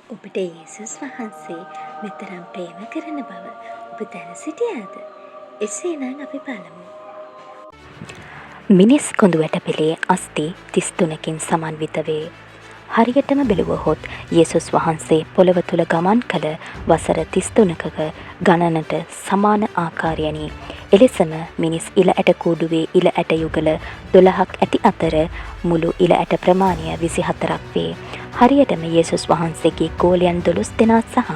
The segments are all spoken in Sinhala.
ඔබට යේසුස් වහන්සේ මෙතරම් ප්‍රේම කරන බව ඔබ දැන සිටියාද? එසේනම් අපි බලමු. මිනිස් කොඳු වැටපිලේ අස්ථි 33කින් සමන්විත වේ. හරියටම බැලුවහොත් යේසුස් වහන්සේ පොළව තුල ගමන් කළ වසර 33ක ගණනට සමාන ආකාරයනි. එලෙසම මිනිස් ඉල ඇට කූඩුවේ ඉල ඇට යුගල 12ක් ඇති අතර මුළු ඉල ඇට ප්‍රමාණය 24ක් වේ. හරියටම යේසුස් වහන්සේගේ ගෝලයන් 12 දෙනා සහ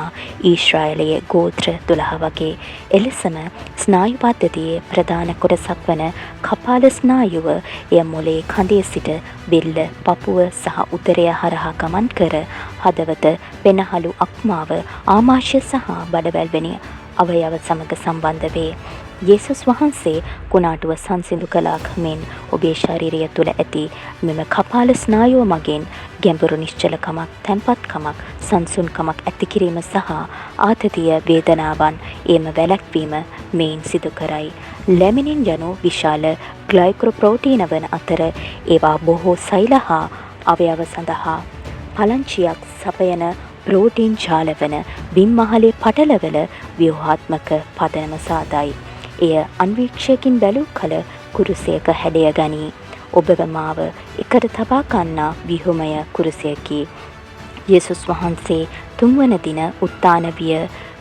ඊශ්‍රායලයේ ගෝත්‍ර 12 වගේ. එලෙසම ස්නායු පද්ධතියේ ප්‍රධාන කොටසක් වන කපාල ස්නායුව එය මොළයේ කඳේ සිට බෙල්ල, පපුව සහ උදරය හරහා ගමන් කර හදවත, පෙනහළු අක්මාව, ආමාශය සහ බඩවැල් වැනි අවයව සමග සම්බන්ධ වේ. යේසුස් වහන්සේ කුණාටුව සංසිඳු කළාක් මෙන් ඔබේ ශරීරය තුළ ඇති මෙම කපාල ස්නායුව මගින් ගැඹුරු නිශ්චලකමක්, තැන්පත්කමක්, සංසුන්කමක් ඇති කිරීම සහ ආතතිය, වේදනාවන් එම වැළැක්වීම මෙයින් සිදු කරයි. ලැමිනින් යනු විශාල ග්ලයිකොප්‍රෝටීන වන අතර ඒවා බොහෝ සෛල හා අවයව සඳහා පලංචියක් සපයන ප්‍රෝටීන් ජාල වන බිම්මහලේ පටලවල ව්‍යුහාත්මක පදනම සාදයි. එය අන්වීක්ෂයකින් බැලූ කල කුරුසයක හැඩය ගනී. ඔබව මාව එකට තබා ගන්නා ව්‍යුහමය කුරුසයකි. යේසුස් වහන්සේ තුන්වන දින උත්ථාන විය.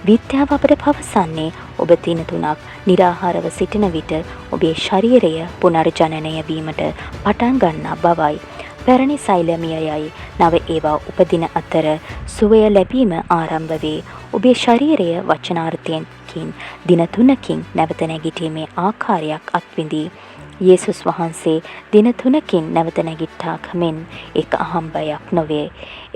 විද්‍යාව අපට පවසන්නේ ඔබ දින 3ක් निराहारව සිටින විට ඔබේ ශරීරය පුනර්ජනනය වීමට පටන් ගන්නා බවයි. පැරණි සෛලමියයයි නව ඒවා උපදින අතර සුවය ලැබීම ආරම්භ වේ. ඔබේ ශරීරය වචනාර්ථයකින් දින 3කින් නැවත නැගිටීමේ ආකාරයක් අත්විඳී. යේසුස් වහන්සේ දින 3කින් නැවත නැගිට්ටාක් මෙන් එක අහම්බයක් නොවේ.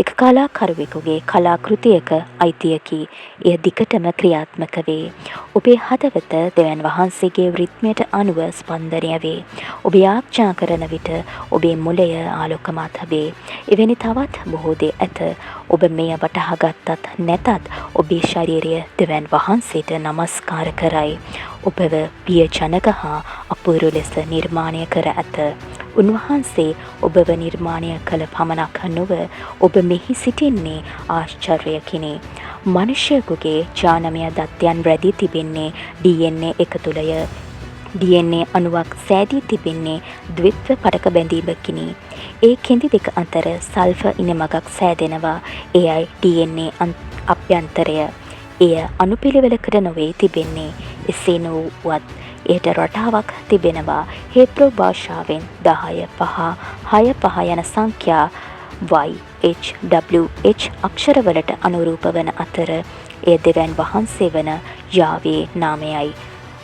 එක කලාකරුවෙකුගේ කලාකෘතියක අයිතියකි. එය දිගටම ක්‍රියාත්මක වේ. ඔබේ හදවත දෙවියන් වහන්සේගේ රිද්මයට අනුව ස්පන්දනය වේ. ඔබ යාඥා කරන විට ඔබේ මොළය ආලෝකමත් වේ. එවැනි තවත් බොහෝ දේ ඇත. ඔබ මෙය වටහා ගත්තත් නැතත් ඔබේ ශරීරය දෙවියන් වහන්සේට නමස්කාර කරයි. ඔබව පියජනක හා අපූර්ව ලෙස නිර්මාණය කර ඇත. උන්වහන්සේ ඔබව නිර්මාණය කළ පමණක් නොව ඔබ මෙහි සිටින්නේ ආශ්චර්යකිනි. මනුෂ්‍යයෙකුගේ ජානමය දත්තයන් රැඳී තිබෙන්නේ DNA එක තුලය. DNA අණුවක් සෑදී තිබෙන්නේ ද්විත්ව පටක බැඳීමකිනි. ඒ කෙඳි දෙක අතර සල්ෆර් ඉනමගක් සෑදෙනවා. එයයි DNA අභ්‍යන්තරය. එය අණුපිළිවෙලකට නොවේ තිබෙන්නේ. එසේ නොවුවත් එයට රටාවක් තිබෙනවා. හේබ්‍රු භාෂාවෙන් 10-5-6-5 යන සංඛ්‍යා YHWH අක්ෂරවලට අනුරූප වන අතර එය දෙවියන් වහන්සේ වන යාවේ නාමයයි.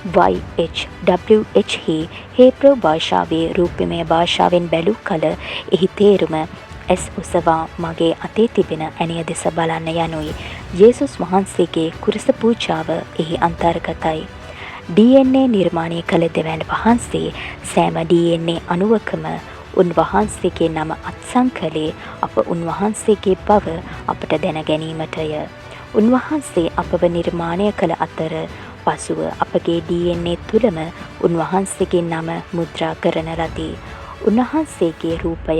YHWH හි හේබ්‍රු භාෂාවේ රූපමය භාෂාවෙන් බැලූ කල එහි තේරුම ඇස් උසවා මගේ අතේ තිබෙන ඇණිය දෙස බලන්න යනුයි. යේසුස් වහන්සේගේ කුරස පූජාව එහි අන්තර්ගතයි. DNA නිර්මාණය කළ දෙවියන් වහන්සේ සෑම DNA අණුවකම උන්වහන්සේගේ නම අත්සන් කළේ අප උන්වහන්සේගේ බව අපට දැන ගැනීමටය. උන්වහන්සේ අපව නිර්මාණය කළ අතර පසුව අපගේ DNA තුළම උන්වහන්සේගේ නම මුද්‍රා කරන ලදී. උන්වහන්සේගේ රූපය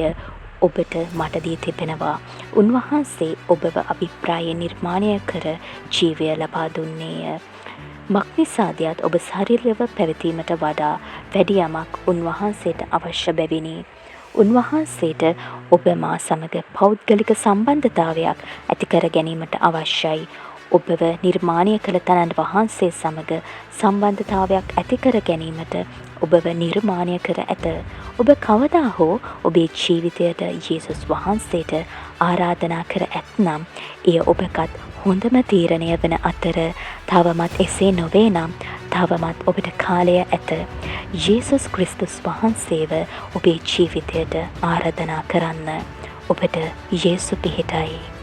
ඔබට මට දී තිබෙනවා. උන්වහන්සේ ඔබව අභිප්‍රාය නිර්මාණය කර ජීවය ලබා දුන්නේය. මක්නිසාදයක් ඔබ ශරීරව පැවතීමට වඩා වැඩි යමක් උන්වහන්සේට අවශ්‍ය බැවිනි. උන්වහන්සේට ඔබ මා සමග පෞද්ගලික සම්බන්ධතාවයක් ඇති කර ගැනීමට අවශ්‍යයි. ඔබව නිර්මාණය කළ තනන් වහන්සේ සමග සම්බන්ධතාවයක් ඇති කර ගැනීමට ඔබව නිර්මාණය කර ඇත. ඔබ කවදා හෝ ඔබේ ජීවිතයට යේසුස් වහන්සේට ආරාධනා කර ඇත්නම් එය ඔබගත් හොඳම තීරණය වන අතර තවමත් එසේ නොවේ නම් තවමත් ඔබට කාලය ඇත. යේසුස් ක්‍රිස්තුස් වහන්සේව ඔබේ ජීවිතයට ආරාධනා කරන්න. ඔබට යේසු පිහිටයි.